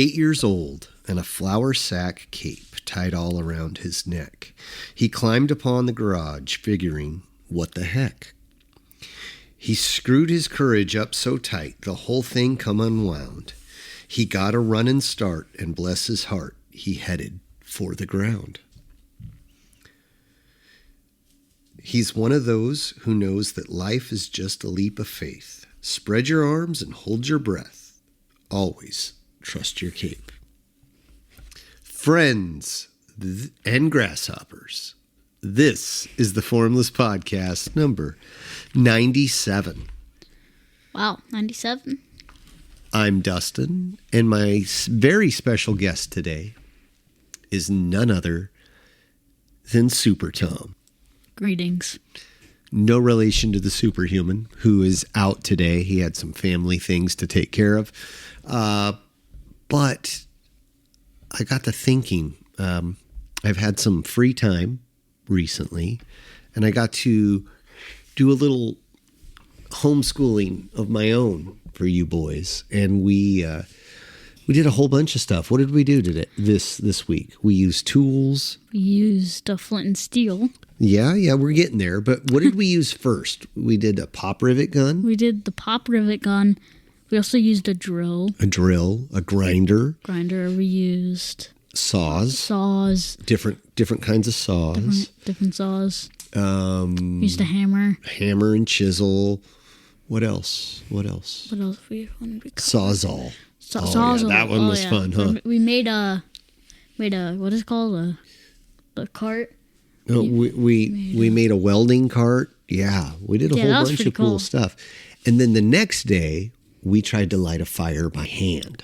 8 years old, and a flour sack cape tied all around his neck. He climbed upon the garage, figuring, what the heck? He screwed his courage up so tight, the whole thing come unwound. He got a running start, and bless his heart, he headed for the ground. He's one of those who knows that life is just a leap of faith. Spread your arms and hold your breath. Always trust your cape. Friends and grasshoppers, this is the Formless Podcast number 97. Wow, 97. I'm Dustin, and my very special guest today is none other than Super Tom. Greetings. No relation to the superhuman who is out today. He had some family things to take care of. But I got to thinking, I've had some free time recently, and I got to do a little homeschooling of my own for you boys. And we did a whole bunch of stuff. What did we do today? This week? We used tools. We used a flint and steel. Yeah, we're getting there. But what did we use first? We did a pop rivet gun. We did the pop rivet gun. We also used a drill. A grinder. We used saws. Different kinds of saws. Different saws. We used a hammer. Hammer and chisel. What else? What did we call Sawzall. Sawzall. That one was fun, huh? We made a what is it called? A cart. No, we made a welding cart. Yeah, we did a whole bunch of cool stuff. And then the next day, we tried to light a fire by hand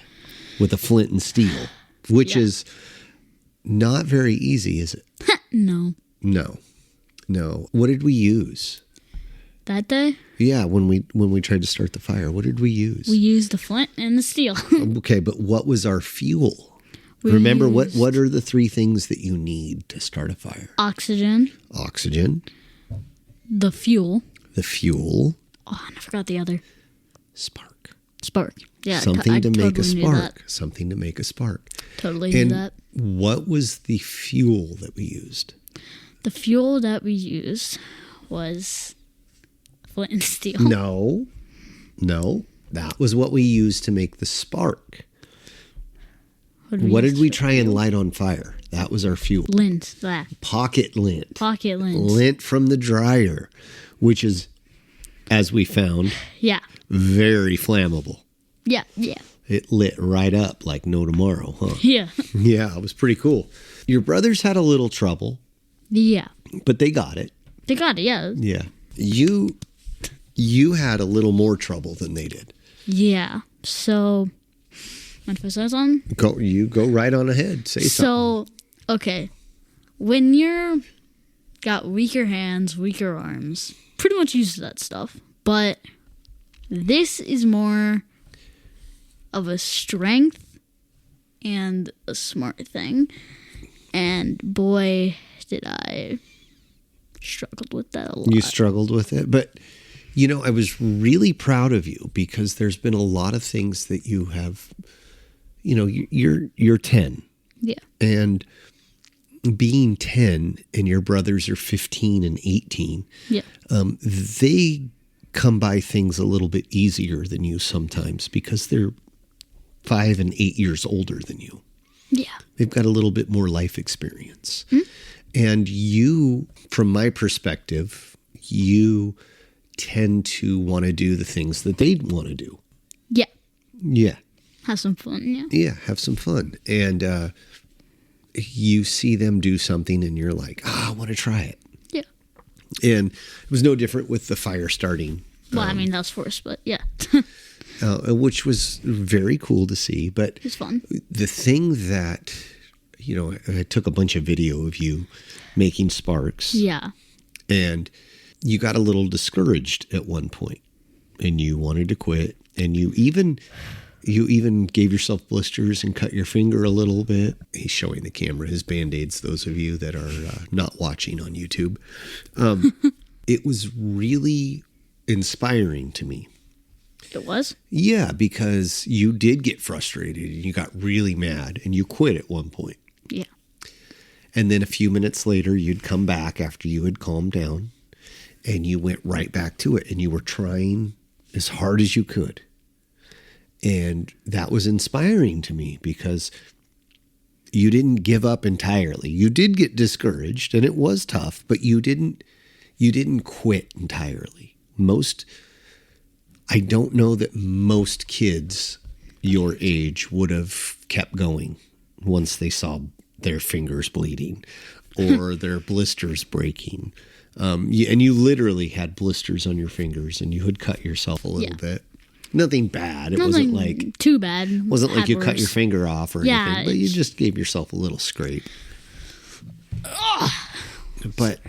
with a flint and steel, which is not very easy, is it? No. What did we use that day? Yeah, when we tried to start the fire, what did we use? We used the flint and the steel. Okay, but what was our fuel? Remember, what are the three things that you need to start a fire? Oxygen. The fuel. Oh, and I forgot the other. Spark. Yeah. Something to make a spark. Totally knew that. What was the fuel that we used? The fuel that we used was flint and steel. No. That was what we used to make the spark. What did we try and light on fire? That was our fuel. Lint. Pocket lint. Lint from the dryer, which is, as we found, very flammable. Yeah. It lit right up like no tomorrow, huh? Yeah. Yeah, it was pretty cool. Your brothers had a little trouble. Yeah. But they got it. Yeah. Yeah. You had a little more trouble than they did. Yeah. So, want to say something? Go right on ahead. Say something. So, okay. When you're got weaker hands, weaker arms, pretty much use that stuff. But this is more of a strength and a smart thing. And boy, did I struggled with that a lot. You struggled with it, but I was really proud of you because there's been a lot of things that you have. You're 10. Yeah. And being 10 and your brothers are 15 and 18. Yeah. They come by things a little bit easier than you sometimes because they're 5 and 8 years older than you. Yeah. They've got a little bit more life experience. Mm-hmm. And you, from my perspective, you tend to want to do the things that they want to do. Yeah. Yeah. Have some fun, yeah. Yeah, have some fun. And you see them do something and you're like, I want to try it. Yeah. And it was no different with the fire starting. Well, that was forced, but yeah. Which was very cool to see. But it was fun. The thing that, I took a bunch of video of you making sparks. Yeah. And you got a little discouraged at one point and you wanted to quit. And you even gave yourself blisters and cut your finger a little bit. He's showing the camera his Band-Aids, those of you that are not watching on YouTube. It was really inspiring to me It was? Yeah, because you did get frustrated and you got really mad and you quit at one point. Yeah. And then a few minutes later, you'd come back after you had calmed down and you went right back to it and you were trying as hard as you could. And that was inspiring to me because you didn't give up entirely. You did get discouraged and it was tough, but you didn't quit entirely. I don't know that most kids your age would have kept going once they saw their fingers bleeding or their blisters breaking. And you literally had blisters on your fingers and you had cut yourself a little bit. Nothing bad. It wasn't like too bad. It wasn't like you cut your finger off or anything, but you just gave yourself a little scrape. But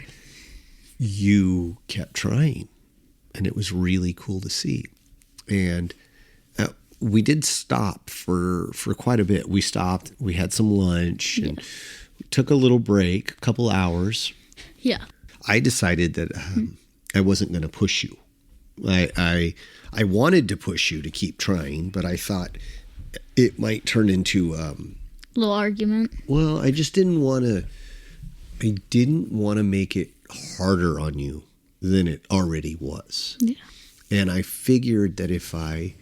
you kept trying, and it was really cool to see. And we did stop for quite a bit. We stopped. We had some lunch and we took a little break, a couple hours. Yeah. I decided that I wasn't going to push you. I wanted to push you to keep trying, but I thought it might turn into little argument. Well, I just didn't want to. I didn't want to make it harder on you than it already was. Yeah. And I figured that if I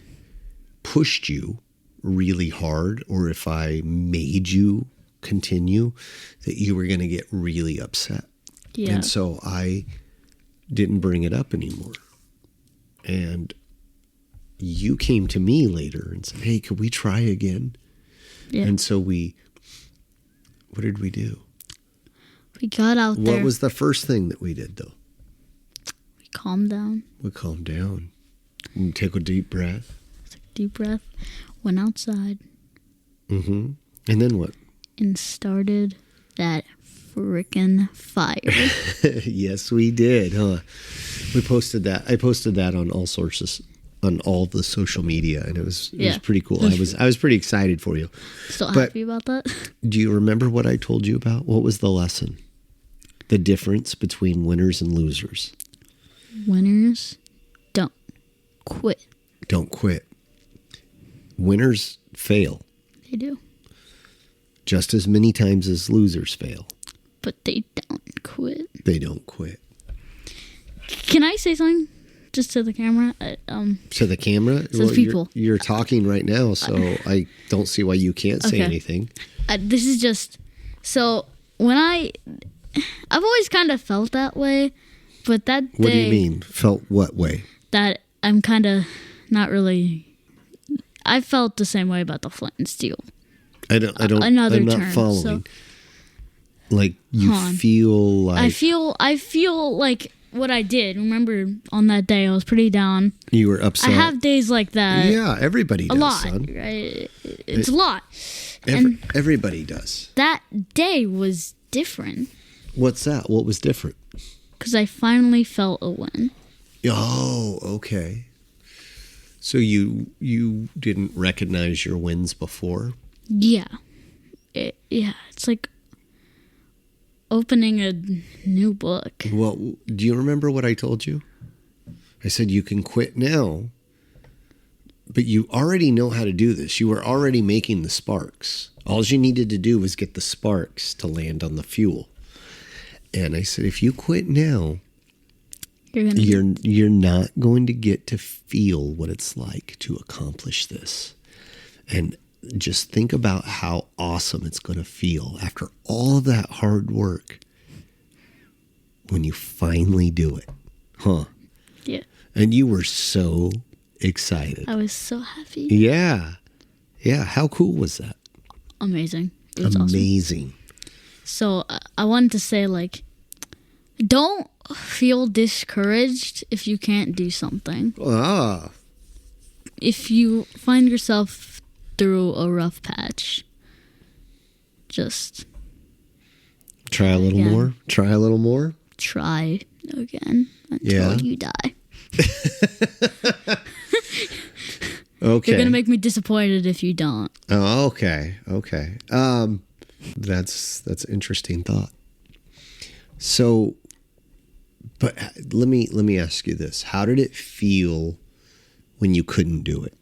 pushed you really hard, or if I made you continue, that you were going to get really upset. Yeah. And so I didn't bring it up anymore. And you came to me later and said, "Hey, could we try again?" Yeah. And so what did we do? We got out there. What was the first thing that we did, though? We calmed down. We calmed down. We take a deep breath. Took a deep breath. Went outside. Mm-hmm. And then what? And started that frickin' fire. Yes, we did, huh? We posted that. I posted that on all sources, on all the social media, and it was pretty cool. I was pretty excited for you. Still happy about that. Do you remember what I told you about? What was the lesson? The difference between winners and losers. Winners don't quit. Don't quit. Winners fail. They do. Just as many times as losers fail. But they don't quit. They don't quit. Can I say something? Just to the camera? To the camera? To the people. You're talking right now, so I don't see why you can't say anything. This is just... So, when I've always kind of felt that way, but that day... What do you mean? Felt what way? That I'm kind of not really... I felt the same way about the flint and steel. I'm not following. So, like, you feel like... I feel like what I did. Remember, on that day, I was pretty down. You were upset. I have days like that. Yeah, everybody does, a lot, son. Right? It's a lot. Everybody does. That day was different. What's that? What was different? Because I finally felt a win. Oh, okay. So you didn't recognize your wins before? Yeah. It's like opening a new book. Well, do you remember what I told you? I said you can quit now, but you already know how to do this. You were already making the sparks. All you needed to do was get the sparks to land on the fuel. And I said, if you quit now, you're not going to get to feel what it's like to accomplish this. And just think about how awesome it's going to feel after all of that hard work when you finally do it. Huh? Yeah. And you were so excited. I was so happy. Yeah. Yeah. How cool was that? Amazing. It was amazing. Awesome. So I wanted to say, like, don't feel discouraged if you can't do something. If you find yourself through a rough patch, just try a little more. Try a little more. Try again until you die. Okay. You're gonna make me disappointed if you don't. Oh, okay. Okay. That's interesting thought. So, but let me ask you this: how did it feel when you couldn't do it?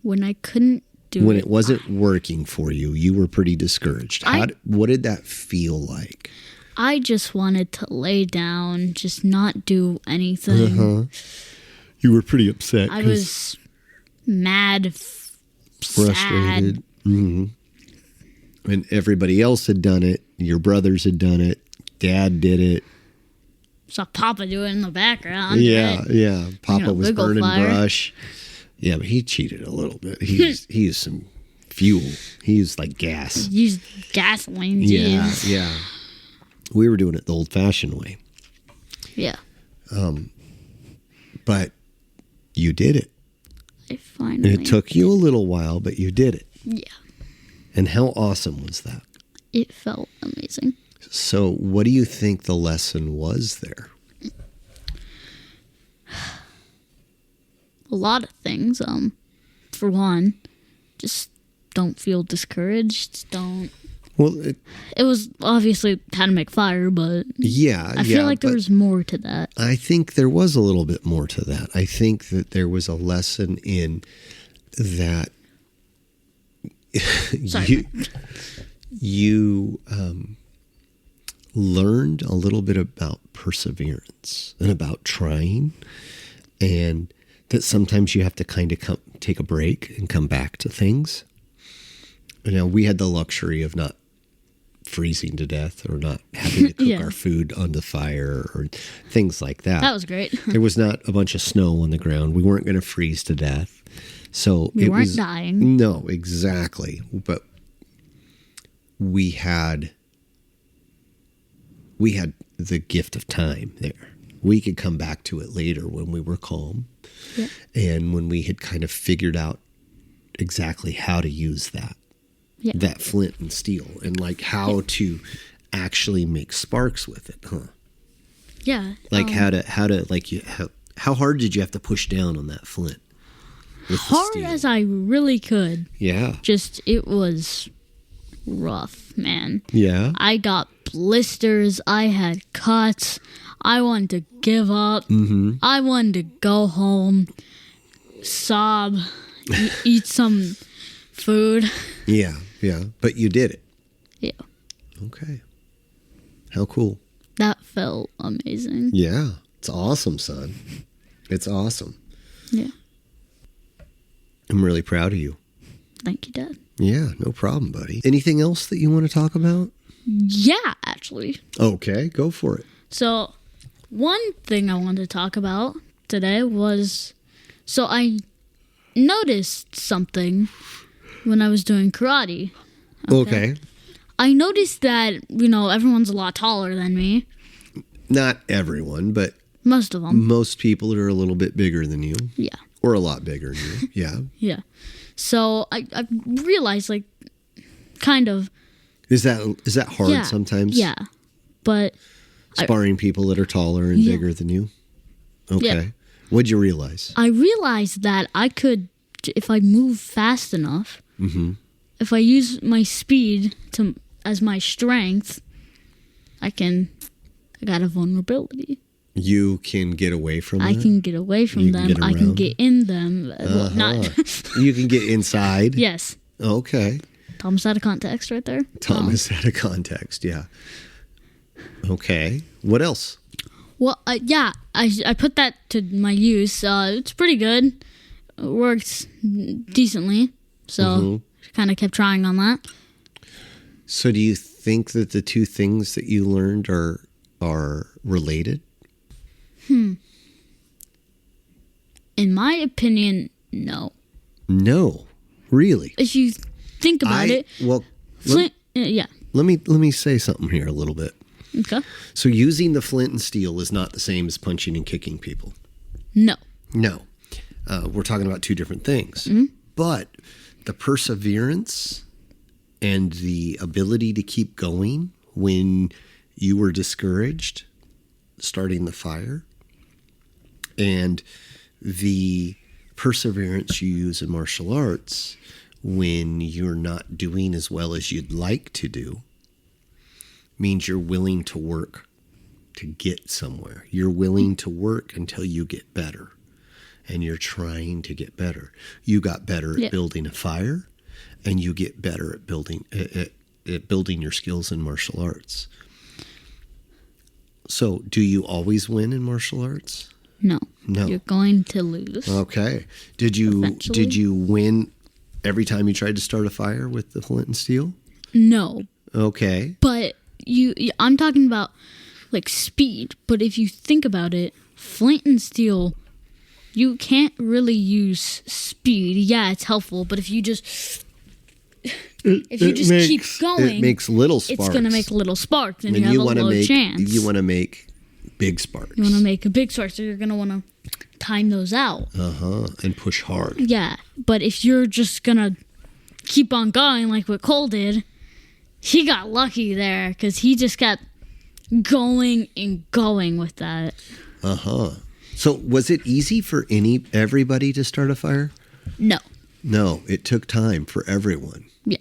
When I couldn't do When it. it wasn't working for you, you were pretty discouraged. What did that feel like? I just wanted to lay down, just not do anything. You were pretty upset. I was mad, frustrated. sad. And everybody else had done it. Your brothers had done it. Dad did it. Saw Papa do it in the background. Yeah, right? yeah. Papa was wiggle burning fire. brush. Yeah, but he cheated a little bit. He used some fuel. He used like gas. Used gasoline. Yeah, Geez. yeah. We were doing it the old-fashioned way. Yeah. But you did it. I finally. It took you a little while, but you did it. Yeah. And how awesome was that? It felt amazing. So what do you think the lesson was there? A lot of things. For one, just don't feel discouraged. Don't. Well, It was obviously how to make fire, but I feel like there was more to that. I think there was a little bit more to that. I think that there was a lesson in that Sorry. you learned a little bit about perseverance and about trying, and that sometimes you have to kind of take a break and come back to things. Now, we had the luxury of not freezing to death or not having to cook our food on the fire or things like that. That was great. There was not a bunch of snow on the ground. We weren't going to freeze to death. So We weren't dying. No, exactly. But we had the gift of time there. We could come back to it later when we were calm. Yeah. And when we had kind of figured out exactly how to use that flint and steel, and like how to actually make sparks with it, huh? Yeah. Like how hard did you have to push down on that flint? With the Hard steel? as I really could. Yeah. Just, it was rough, man. Yeah. I got blisters. I had cuts. I wanted to give up. I wanted to go home, sob, eat some food. Yeah. Yeah. But you did it. Yeah. Okay. How cool. That felt amazing. Yeah. It's awesome, son. It's awesome. Yeah. I'm really proud of you. Thank you, Dad. Yeah, no problem, buddy. Anything else that you want to talk about? Yeah, actually. Okay, go for it. So, one thing I wanted to talk about today was, so I noticed something when I was doing karate. Okay. I noticed that, everyone's a lot taller than me. Not everyone, but Most of them. most people are a little bit bigger than you. Yeah. Or a lot bigger than you. Yeah. Yeah. So I realized, kind of. Is that hard sometimes? Yeah. But. Sparring people that are taller and bigger than you? Okay. Yeah. What'd you realize? I realized that I could, if I move fast enough, if I use my speed as my strength, I got a vulnerability. You can get away from I that? can get away from You can them. get I can around? get in them. Well, not. You can get inside? Yes. Okay. Thomas out of context right there. Thomas out of context, yeah. Okay. What else? Well, yeah, I put that to my use. It's pretty good. It works decently. So, kind of kept trying on that. So do you think that the two things that you learned are related? In my opinion, no. No. Really? If you think about it, Well, Flint, yeah. let me say something here a little bit. Okay. So using the flint and steel is not the same as punching and kicking people. No. No. We're talking about two different things. But the perseverance and the ability to keep going when you were discouraged starting the fire, and the perseverance you use in martial arts when you're not doing as well as you'd like to do, means you're willing to work to get somewhere. You're willing to work until you get better. and you're trying to get better. You got better at building a fire, and you get better at building your skills in martial arts. So, do you always win in martial arts? No. No. You're going to lose. Okay. Did you win every time you tried to start a fire with the flint and steel? No. Okay. But I'm talking about like speed. But if you think about it, flint and steel, you can't really use speed. Yeah, it's helpful, but if you just keep going, it makes little sparks. It's going to make little sparks, and you have a low chance. You want to make big sparks. You want to make a big spark, so you're going to want to time those out. And push hard. Yeah, but if you're just going to keep on going like what Cole did, he got lucky there because he just kept going and going with that. So was it easy for everybody to start a fire? No. No, it took time for everyone. Yeah.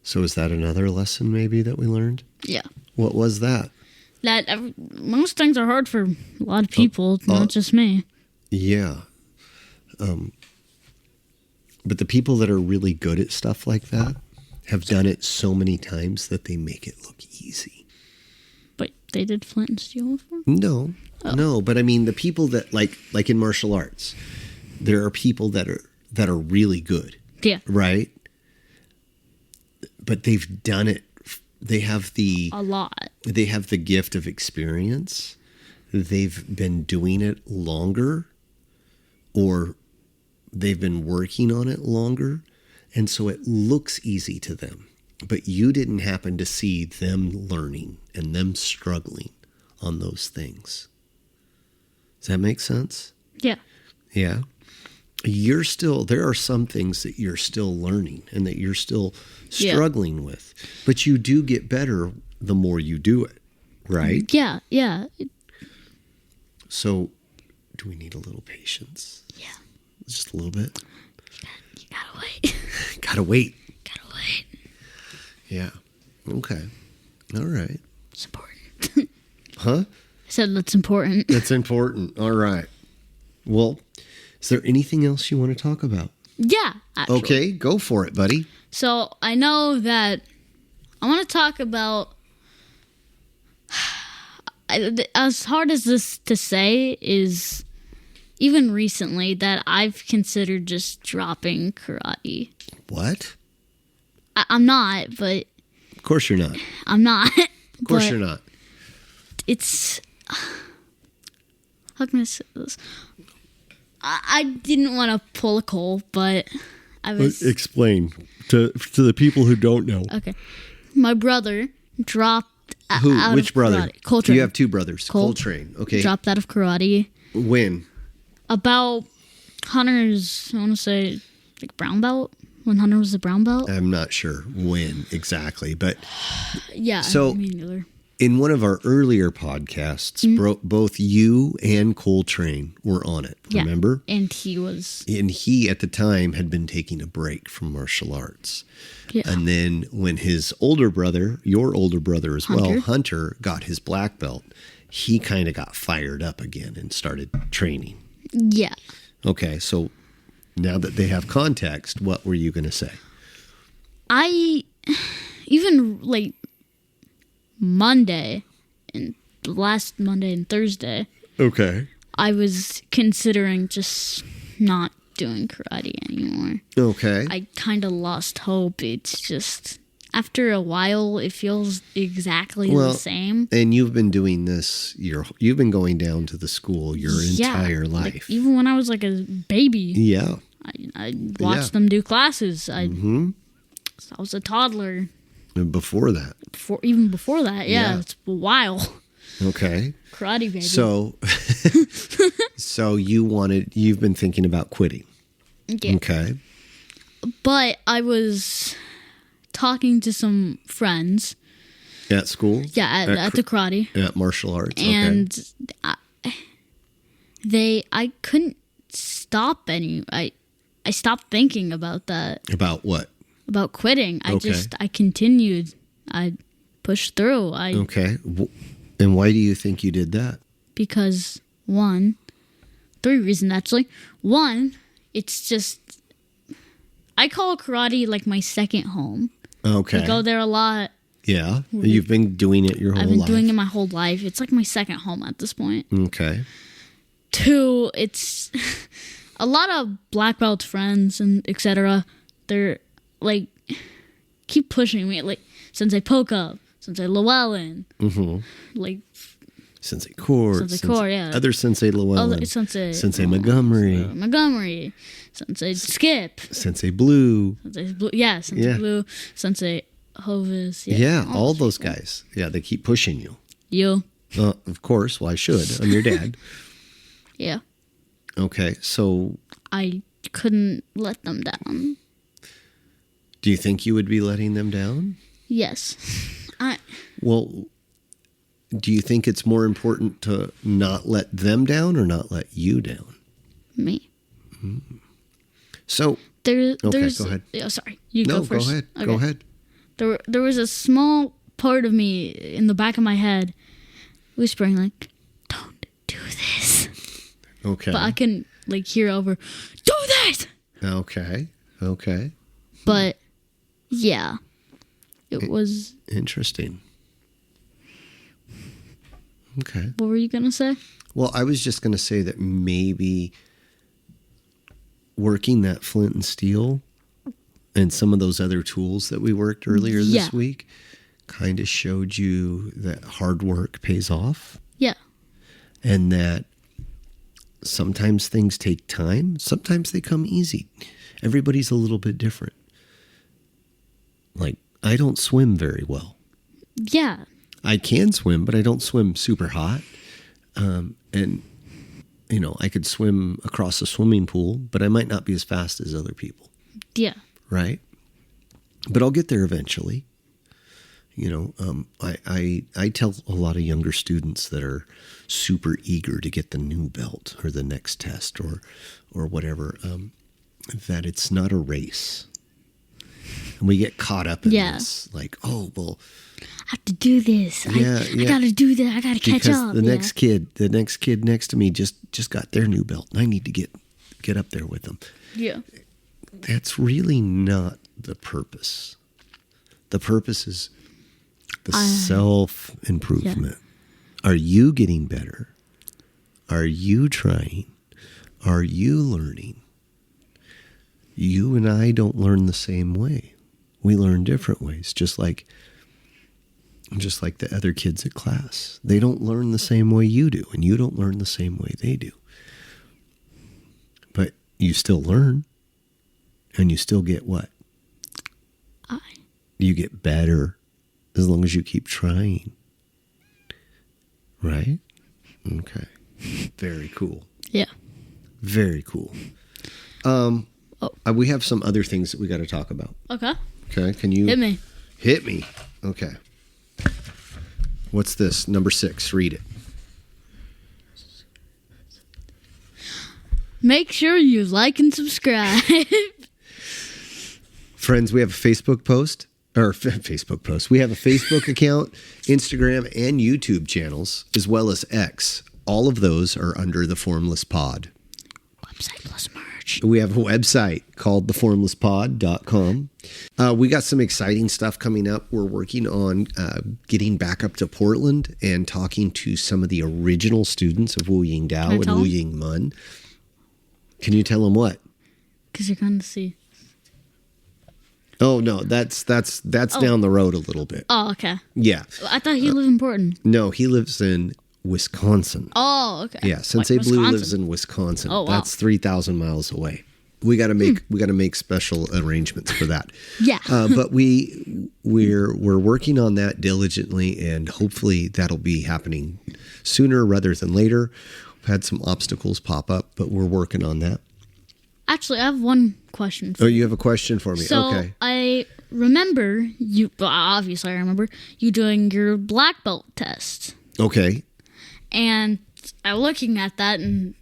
So is that another lesson maybe that we learned? Yeah. What was that? That most things are hard for a lot of people, not just me. Yeah. But the people that are really good at stuff like that have done it so many times that they make it look easy. But they did flint and steel before? No. No, but I mean the people that like in martial arts, there are people that are really good. Yeah. Right? But they've done it. They have a lot. They have the gift of experience. They've been doing it longer, or they've been working on it longer, and so it looks easy to them. But you didn't happen to see them learning and them struggling on those things. Does that make sense? Yeah. Yeah. There are some things that you're still learning and that you're still struggling with, but you do get better the more you do it, right? Yeah, yeah. So, do we need a little patience? Yeah. Just a little bit? You gotta wait. Gotta wait. Gotta wait. Yeah. Okay. All right. It's important. Huh? I said that's important. That's important. All right. Well, is there anything else you want to talk about? Yeah, actually. Okay, go for it, buddy. So, I know that I want to talk about, as hard as this to say is, even recently, that I've considered just dropping karate. What? I'm not, but... Of course you're not. I'm not. Of course you're not. It's... How can I say this? I didn't want to pull a Cole, but I was... Explain to the people who don't know. Okay. My brother dropped out Which of brother? karate. Coltrane. You have two brothers. Coltrane. Okay. Dropped out of karate. When? About Hunter's, I want to say, like brown belt. When Hunter was the brown belt. I'm not sure when exactly, but... Yeah. So, in one of our earlier podcasts, both you and Coltrane were on it, remember? And he was... And he, at the time, had been taking a break from martial arts. Yeah. And then when his older brother, your older brother as well, Hunter, got his black belt, he kind of got fired up again and started training. Yeah. Okay, so now that they have context, what were you going to say? Even like Monday, and last Monday and Thursday, okay, I was considering just not doing karate anymore. Okay. I kind of lost hope. It's just, after a while, it feels exactly the same. And you've been doing this, you've been going down to the school your entire life. Like, even when I was like a baby. Yeah. I watched them do classes. I was a toddler. And before that. Even before that, it's a while. Okay. Karate baby. So you've been thinking about quitting. Yeah. Okay. But I was talking to some friends. At school? Yeah, at the karate. At martial arts. And I couldn't stop I stopped thinking about that. About what? About quitting. I continued. I pushed through. Okay. And why do you think you did that? Because, one, 3 reasons, actually. One, it's just... I call karate like my second home. Okay. I go there a lot. Yeah. You've been doing it your whole life. I've been doing it my whole life. It's like my second home at this point. Okay. 2, it's a lot of black belt friends and etc. They're like keep pushing me, like Sensei Poka, Sensei Llewellyn, like Sensei Cord, yeah, other Sensei Llewellyn, Sensei Montgomery, Sensei Skip, Sensei Blue, Sensei Blue, Sensei Hovis, yeah, all those guys. Yeah, they keep pushing you. You, of course. Well, I should. I'm your dad. Yeah. Okay, so I couldn't let them down. Do you think you would be letting them down? Yes. Well, do you think it's more important to not let them down or not let you down? Me. So, there's go ahead. Oh, sorry. You go first. Go ahead. Okay. Go ahead. There was a small part of me in the back of my head whispering like, "Don't do this." Okay. But I can like hear over, "Do this." Okay. But yeah, it was interesting. Okay. What were you gonna say? Well, I was just gonna say that maybe working that flint and steel and some of those other tools that we worked earlier this week kind of showed you that hard work pays off. Yeah. And that sometimes things take time. Sometimes they come easy. Everybody's a little bit different. Like, I don't swim very well. Yeah. I can swim, but I don't swim super hot. And, I could swim across a swimming pool, but I might not be as fast as other people. Yeah. Right? But I'll get there eventually. I tell a lot of younger students that are super eager to get the new belt or the next test or whatever, that it's not a race. And we get caught up in this, like, oh, well, I have to do this. I got to do that. I got to catch up. The next kid next to me just got their new belt, and I need to get up there with them. Yeah. That's really not the purpose. The purpose is the self-improvement. Yeah. Are you getting better? Are you trying? Are you learning? You and I don't learn the same way. We learn different ways, just like the other kids at class. They don't learn the same way you do, and you don't learn the same way they do. But you still learn, and you still get what? You get better as long as you keep trying. Right? Okay. Very cool. Yeah. Very cool. We have some other things that we got to talk about. Okay. Okay. Can you hit me? Okay. What's this? Number 6. Read it. Make sure you like and subscribe. Friends, we have a Facebook post. We have a Facebook account, Instagram, and YouTube channels, as well as X. All of those are under the Formless Pod. Website plus merch. We have a website called theformlesspod.com. We got some exciting stuff coming up. We're working on getting back up to Portland and talking to some of the original students of Wu Ying Dao and Wu Ying Mun. Can you tell them what? Because you're going to see. Oh, no, that's down the road a little bit. Oh, okay. Yeah. I thought he lived in Portland. No, he lives in Wisconsin. Oh, okay. Yeah, Sensei Blue lives in Wisconsin. Oh, wow. That's 3,000 miles away. We got to make special arrangements for that. Yeah. But we're working on that diligently, and hopefully that'll be happening sooner rather than later. We've had some obstacles pop up, but we're working on that. Actually, I have one question for you. Oh, you have a question for me? So, okay. I remember obviously I remember you doing your black belt test. Okay. And I'm looking at that, and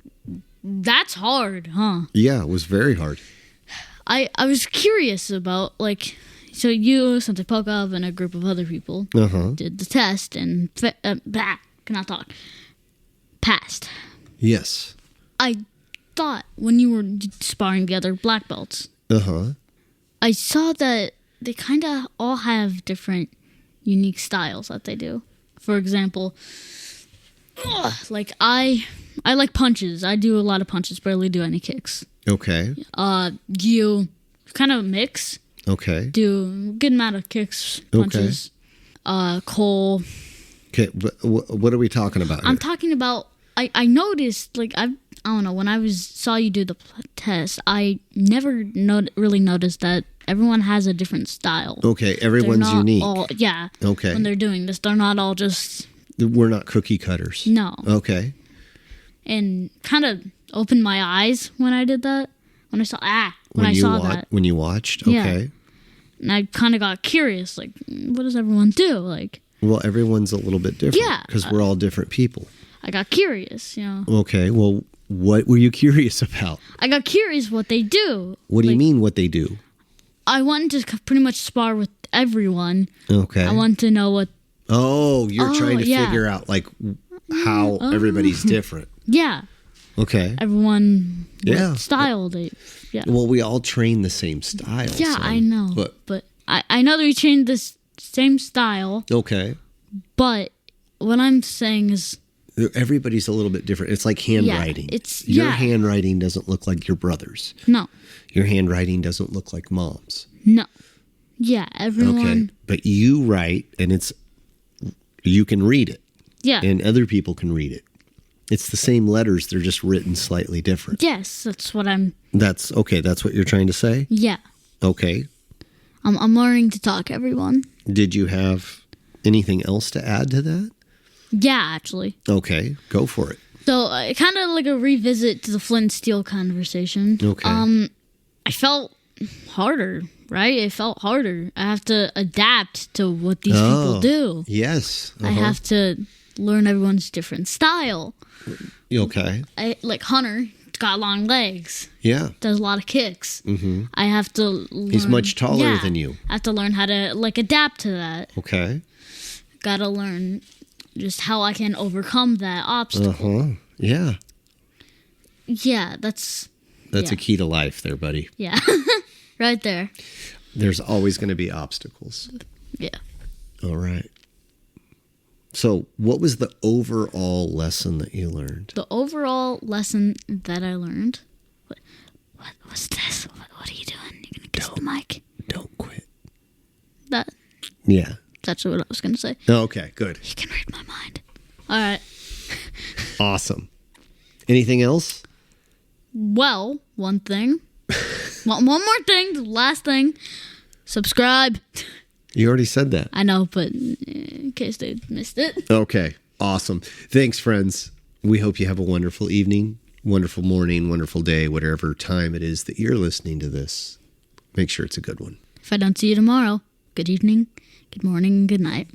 that's hard, huh? Yeah, it was very hard. I was curious about, so you, Sensei Pokov, and a group of other people did the test and cannot talk. Passed. Yes. I thought when you were sparring the other black belts, I saw that they kind of all have different unique styles that they do. For example, like I like punches. I do a lot of punches, barely do any kicks. Okay. You kind of mix. Okay. Do a good amount of kicks, punches. Okay. Cole. Okay, but what are we talking about here? I'm talking about, I noticed, like, I don't know, when I saw you do the test, I never really noticed that everyone has a different style. Okay, everyone's unique. Yeah. Okay. When they're doing this, they're not all just... We're not cookie cutters. No. Okay. And kind of opened my eyes when I did that. When I saw, that. When you watched? Okay. Yeah. And I kind of got curious, like, what does everyone do? Like... Well, everyone's a little bit different. Yeah. Because we're all different people. I got curious, you know. Okay, well, what were you curious about? I got curious what they do. What do you mean what they do? I wanted to pretty much spar with everyone. Okay. I wanted to know what... Oh, you're trying to figure out, like, how everybody's different. Yeah. Okay. Everyone... style they... Yeah. Well, we all train the same style. Yeah, I know. But I know that we train this same style. Okay. But what I'm saying is... Everybody's a little bit different. It's like handwriting. Yeah, your handwriting doesn't look like your brother's. No. Your handwriting doesn't look like mom's. No. Yeah, everyone... Okay, but you write, and you can read it. Yeah. And other people can read it. It's the same letters, they're just written slightly different. Yes, that's what I'm... That's what you're trying to say? Yeah. Okay. I'm learning to talk, everyone. Did you have anything else to add to that? Yeah, actually. Okay, go for it. So, kind of like a revisit to the flint and steel conversation. Okay. I felt harder, right? It felt harder. I have to adapt to what these people do. Yes. I have to learn everyone's different style. Okay. Like Hunter, got long legs. Yeah. Does a lot of kicks. Mm-hmm. I have to learn... He's much taller than you. I have to learn how to, like, adapt to that. Okay. Gotta learn just how I can overcome that obstacle. Yeah. Yeah, that's a key to life there, buddy. Yeah. Right there. There's always going to be obstacles. Yeah. All right. So, what was the overall lesson that you learned? The overall lesson that I learned... What's this? What are you doing? You're going to kiss the mic? Don't quit. That... Yeah. That's what I was going to say. Oh, okay, good. You can read my mind. All right. Awesome. Anything else? Well, one thing. One more thing. The last thing. Subscribe. You already said that. I know, but in case they missed it. Okay. Awesome. Thanks, friends. We hope you have a wonderful evening, wonderful morning, wonderful day, whatever time it is that you're listening to this. Make sure it's a good one. If I don't see you tomorrow, good evening, good morning, good night.